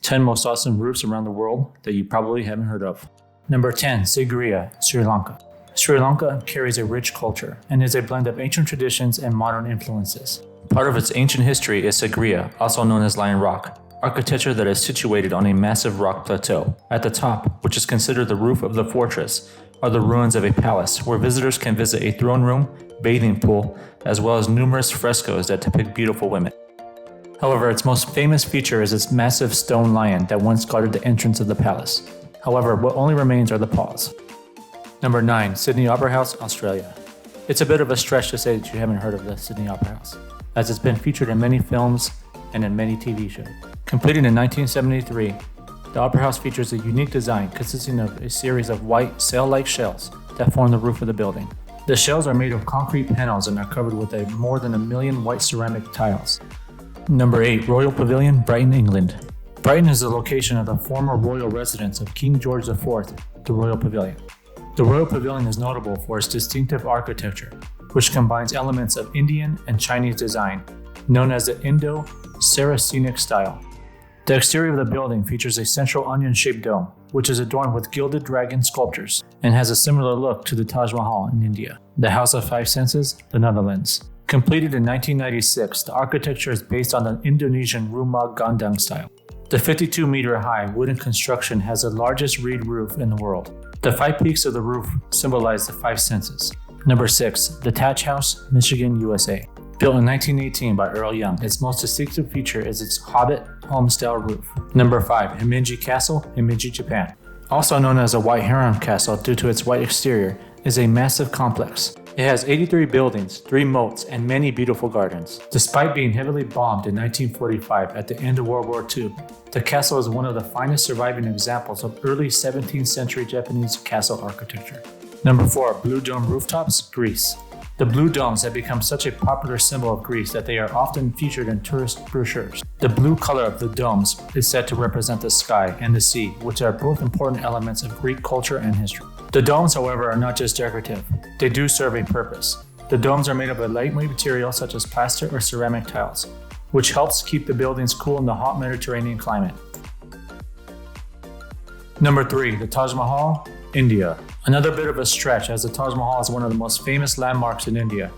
10 most awesome roofs around the world that you probably haven't heard of. Number 10, Sigiriya, Sri Lanka. Sri Lanka carries a rich culture and is a blend of ancient traditions and modern influences. Part of its ancient history is Sigiriya, also known as Lion Rock, architecture that is situated on a massive rock plateau. At the top, which is considered the roof of the fortress, are the ruins of a palace where visitors can visit a throne room, bathing pool, as well as numerous frescoes that depict beautiful women. However, its most famous feature is its massive stone lion that once guarded the entrance of the palace. However, what only remains are the paws. Number 9, Sydney Opera House, Australia. It's a bit of a stretch to say that you haven't heard of the Sydney Opera House, as it's been featured in many films and in many TV shows. Completed in 1973, the Opera House features a unique design consisting of a series of white, sail-like shells that form the roof of the building. The shells are made of concrete panels and are covered with more than 1 million white ceramic tiles. Number 8, Royal Pavilion, Brighton, England. Brighton is the location of the former royal residence of King George IV, the Royal Pavilion. The Royal Pavilion is notable for its distinctive architecture, which combines elements of Indian and Chinese design, known as the Indo-Saracenic style. The exterior of the building features a central onion-shaped dome, which is adorned with gilded dragon sculptures and has a similar look to the Taj Mahal in India. The House of Five Senses, the Netherlands. Completed in 1996, the architecture is based on the Indonesian Rumah Gandang style. The 52-meter-high wooden construction has the largest reed roof in the world. The 5 peaks of the roof symbolize the 5 senses. Number 6, the Taj House, Michigan, USA. Built in 1918 by Earl Young, its most distinctive feature is its Hobbit home-style roof. Number 5, Himeji Castle, Himeji, Japan. Also known as a White Heron Castle due to its white exterior, is a massive complex. It has 83 buildings, 3 moats, and many beautiful gardens. Despite being heavily bombed in 1945 at the end of World War II, the castle is one of the finest surviving examples of early 17th century Japanese castle architecture. Number 4, Blue Dome Rooftops, Greece. The blue domes have become such a popular symbol of Greece that they are often featured in tourist brochures. The blue color of the domes is said to represent the sky and the sea, which are both important elements of Greek culture and history. The domes, however, are not just decorative. They do serve a purpose. The domes are made of a lightweight material such as plaster or ceramic tiles, which helps keep the buildings cool in the hot Mediterranean climate. Number 3, the Taj Mahal, India. Another bit of a stretch, as the Taj Mahal is one of the most famous landmarks in India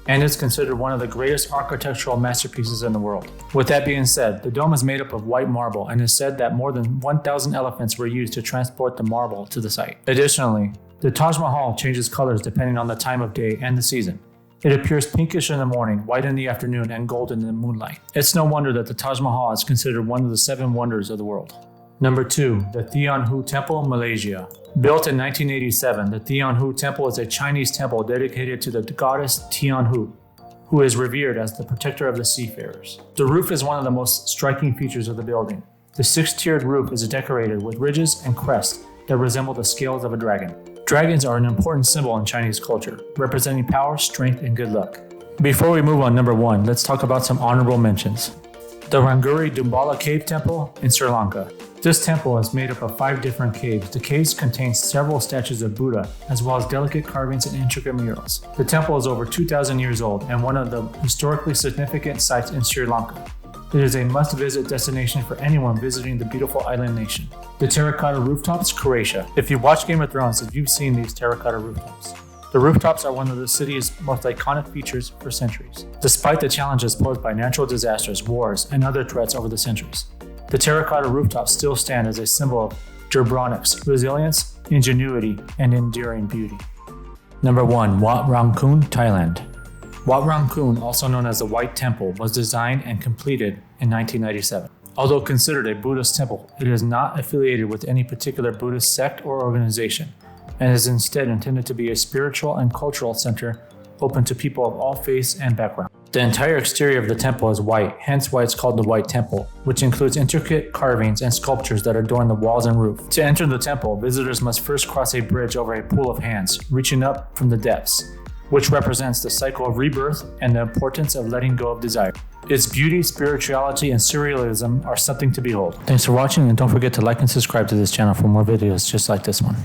and is considered one of the greatest architectural masterpieces in the world. With that being said, the dome is made up of white marble and is said that more than 1,000 elephants were used to transport the marble to the site. Additionally, the Taj Mahal changes colors depending on the time of day and the season. It appears pinkish in the morning, white in the afternoon, and golden in the moonlight. It's no wonder that the Taj Mahal is considered one of the 7 wonders of the world. Number 2, the Tianhua Temple, Malaysia. Built in 1987, the Tianhua Temple is a Chinese temple dedicated to the goddess Tianhua, who is revered as the protector of the seafarers. The roof is one of the most striking features of the building. The 6-tiered roof is decorated with ridges and crests that resemble the scales of a dragon. Dragons are an important symbol in Chinese culture, representing power, strength, and good luck. Before we move on, number 1, let's talk about some honorable mentions. The Rangiridubala Cave Temple in Sri Lanka. This temple is made up of 5 different caves. The caves contain several statues of Buddha, as well as delicate carvings and intricate murals. The temple is over 2,000 years old and one of the historically significant sites in Sri Lanka. It is a must-visit destination for anyone visiting the beautiful island nation. The Terracotta Rooftops, Croatia. If you watch Game of Thrones, you've seen these terracotta rooftops. The rooftops are one of the city's most iconic features for centuries, despite the challenges posed by natural disasters, wars, and other threats over the centuries. The terracotta rooftops still stand as a symbol of Dubrovnik's resilience, ingenuity, and enduring beauty. Number 1, Wat Rang Kun, Thailand. Wat Rang Kun, also known as the White Temple, was designed and completed in 1997. Although considered a Buddhist temple, it is not affiliated with any particular Buddhist sect or organization, and is instead intended to be a spiritual and cultural center open to people of all faiths and backgrounds. The entire exterior of the temple is white, hence why it's called the White Temple, which includes intricate carvings and sculptures that adorn the walls and roof. To enter the temple, visitors must first cross a bridge over a pool of hands, reaching up from the depths, which represents the cycle of rebirth and the importance of letting go of desire. Its beauty, spirituality, and surrealism are something to behold. Thanks for watching, and don't forget to like and subscribe to this channel for more videos just like this one.